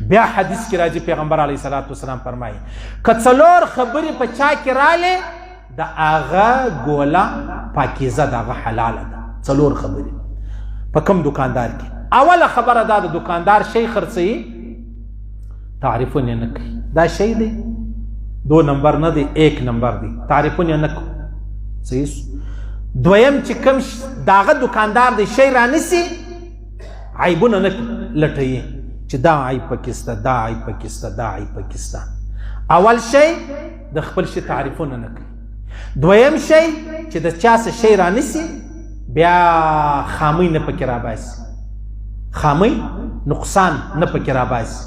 بیا حدیث کې راځي پیغمبر علیه الصلاة والسلام فرمایي که څلور خبرې په چا کې رالې د هغه ګوله پاکیزه د هغه حلاله ده. څلور خبرې په کوم دکاندار کې. اوله خبره دا د دکاندار شی خرڅوي تعریفونه یې نه کوي. دا شی دی 2 نمبر نه دی 1 نمبر دی. تعریفونه یې نه کوي. صحیح. دویم چې کوم داغه دکاندار دی شی رانیسي عیبونه نه لټوي چې دا عیب پکسته دا عیب پکسته دا عیب پکسته. اول شی د خپل شی تعریفونه نه کوي. دویم شی چې د چا څه شی رانیسي بیا خامۍ نه پکې راباسي. خامۍ نقصان نه پکې راباسي.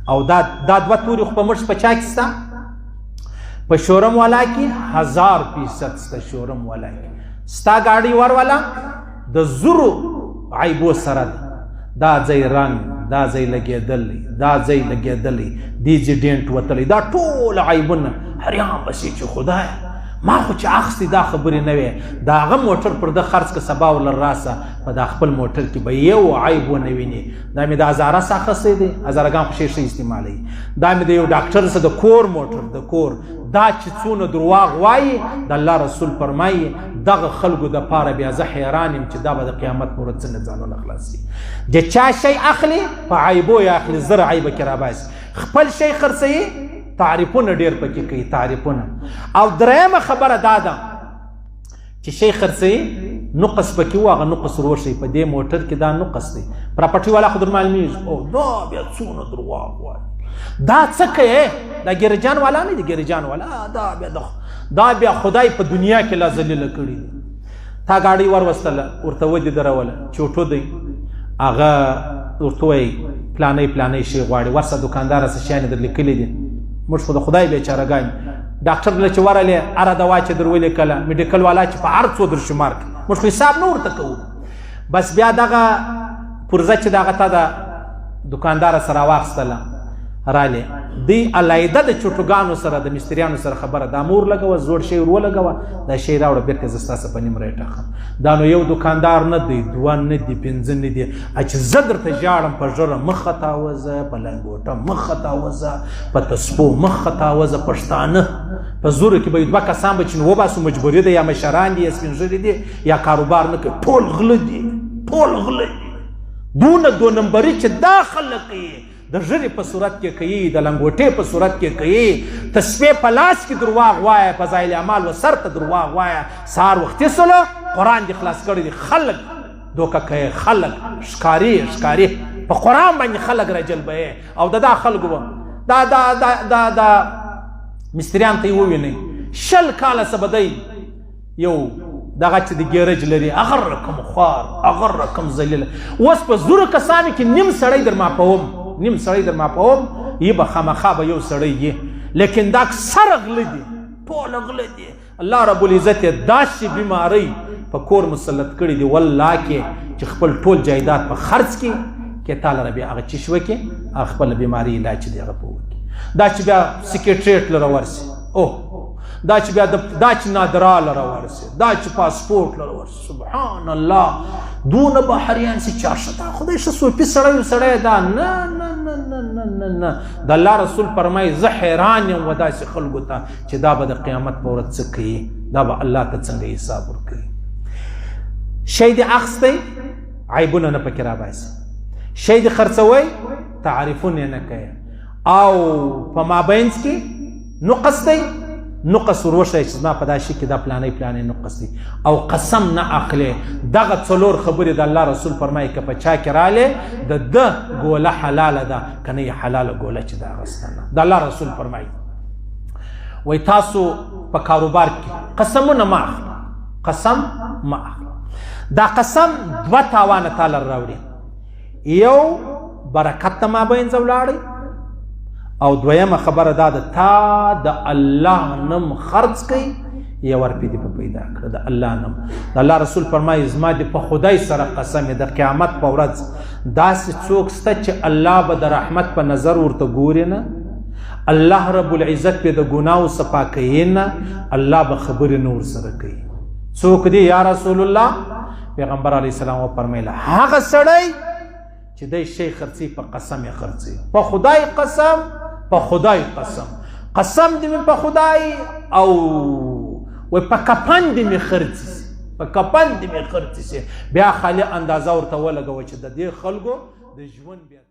او دا 2 توري خو په مړ په چا کې سته په شورم والا کې 1000% سته. شورم والا کې ستا ګاډي ور والا د زرو عیبو سره ده. دا ځای رنګ دا ځای لګېدلی دا ځای لګېدلی دې چې ډینټ وتلی دا ټول عیبونه حیران بسې چې خدایه ما خو چې اخیستې دا خبرې نه وې د هغه موټر پر ده خرڅ که سبا ولر راسه په دا خپل موټر کې به یو عیب ونه ویني. دا مې د هزاره څه اخیستی دی هزارهګان خو ښې استعمالوي. دا مې د یو ډاکټر څه د کور موټر د کور دا چې څونه درواغ وایي د الله رسول فرمایي دغه خلکو دپاره بیا زه حیران یم چې دا به د قیامت په ورځ څنګه ځانونه خلاصي. د چا شی اخلي په عیبو یې اخلي زر عیبه کې راباسي. خپل شی خرڅوي تعریفونه ډېر پکې کوي تعریفونه. او درېیمه خبره دا ده چې شی خرڅوي نقص پکې و هغه نقص روښي په دې موټر کې دا نقص دی. پراپرټي والا خو در معلومیږي او دا بیا څونه درواغ وایي دا څه کوې دا ګریجان والا نه دی ګریجان والا دا بیا خدای په دنیا کې لا ذلیله کړي دي. تا ګاډۍ وروستله ورته ودې دروله چوټو دی هغه ورته وایي پلانۍ شی غواړي ورسه دوکانداره څه شیانې در لیکلي دي موږ خو د خدای بیچارهګان ډاکټر له چې ورلې اره دوا چې در ولیکله میډیکل والا چې په هر څو در شمار کړي موږ خو حساب نه ورته کوو. بس بیا دغه پرزه چې دغه تا د دوکانداره سره واخیستله رالې دی علیحده د چوټوګانو سره د مستریانو سره خبره دا مور لګوه زوړ شی ور ولګوه دا شی راوړه بېرته زه ستاسو په نیم ریټ اخلم. دا نو یو دوکاندار نه دی 2 نه دی 5 نه دی چې زه درته ژاړم په ژړه مخ خطاوزه په لنګوټه مخ خطاوزه په تسپو مخ خطاوزه پښتانه په زوره کې به 2 کسان به چې نو وباسو مجبوري ده یا مشران دي یا سپین ږیري دي یا کاروبار نه کوي ټول غله دي ټول غله دي. دونه 2 نمبري چې دا خلک یې د ژرې په صورت کې کوي د لنګوټې په صورت کې کوي تسبیح په لاس کې درواغ وایه فضایل اعمال و سر ته درواغ وایه سهار وختي سلو قرآن دې خلاص کړی دی. خلک دوکه کوي خلک ښکاري په قرآن باندې خلک راجلبوي او دا خلکو به دا مستریان ته یې ووینئ 20 کاله څه به دی یو دغه چې د ګیرج لري هغه رقم خوار هغه رقم ذلیله. اوس په زورو کسانو کې نیم سړی در ماپوم یې به خامخا به یو سړی یې لیکن دا اکثره غله دي ټول غله دي. الله رب العزت یې داسې بیمارۍ په کور مسلط کړي دي والله کې چې خپل ټول جایداد په خرڅ کې تا لره بیا هغه چیش وکړي هغه خپله بیماري علاج چې دی هغه په وکړي. دا چې بیا سکریټریټ لره ورسي دا چې بیا دا چې نادرا لره ورسي دا چې پاسپورټ لره ورسي سبحان الله دونه بحریان سي چارشته خدای شه صوفي سړی دا نه د الله رسول فرمایي زه حیران یم و داسې خلکو ته چې دا به د قیامت په ورځ څه کوي دا به الله ته څنګه حساب ورکوي. شی دې اخیستی عیبونه نه پکې راباسي. شی دې خرڅوئ تعریفونه نه کوي او په مابینځ کې نقص دی نقص وروښی چې زما په دا شي کې دا پلانۍ نقص دی او قسم نه اخلي. دغه 4 خبرې د الله رسول فرمایي که په چا کې رالې د ده ګوله حلاله ده که نه یې حلاله ګوله چې د اخیستنه د الله رسول فرمایي وایي تاسو په کاروبار کې قسمونه مه اخلئ قسم مه اخلئ. دا قسم 2 تاوانه تاله راوړي. یو برکت ته مابینځ ولاړئ او دویمه خبره دا ده تا د الله نم خرڅ کوي یا ورپې دې په پیدا کړه د الله نم. د الله رسول فرمایي زما دې په خدای سره قسم د قیامت په ورځ داسې څوک شته چې الله به د رحمت په نظر ورته ګوري نه الله رب العزت پې د ګناو صفا کوي نه الله به خبرې نه ورسره کوي. څوک دی یا رسول الله؟ پیغمبر علیه السلام وفرمیله هغه سړی چې دی شی خرڅي په قسم یې خرڅي په خدای قسم په خدای قسم قسم دې مې په خدای او و په کپن دې مې خرڅي په کپن دې مې خرڅي بیا خالي اندازه ورته ولګوه چې د دې خلکو د ژوند بیا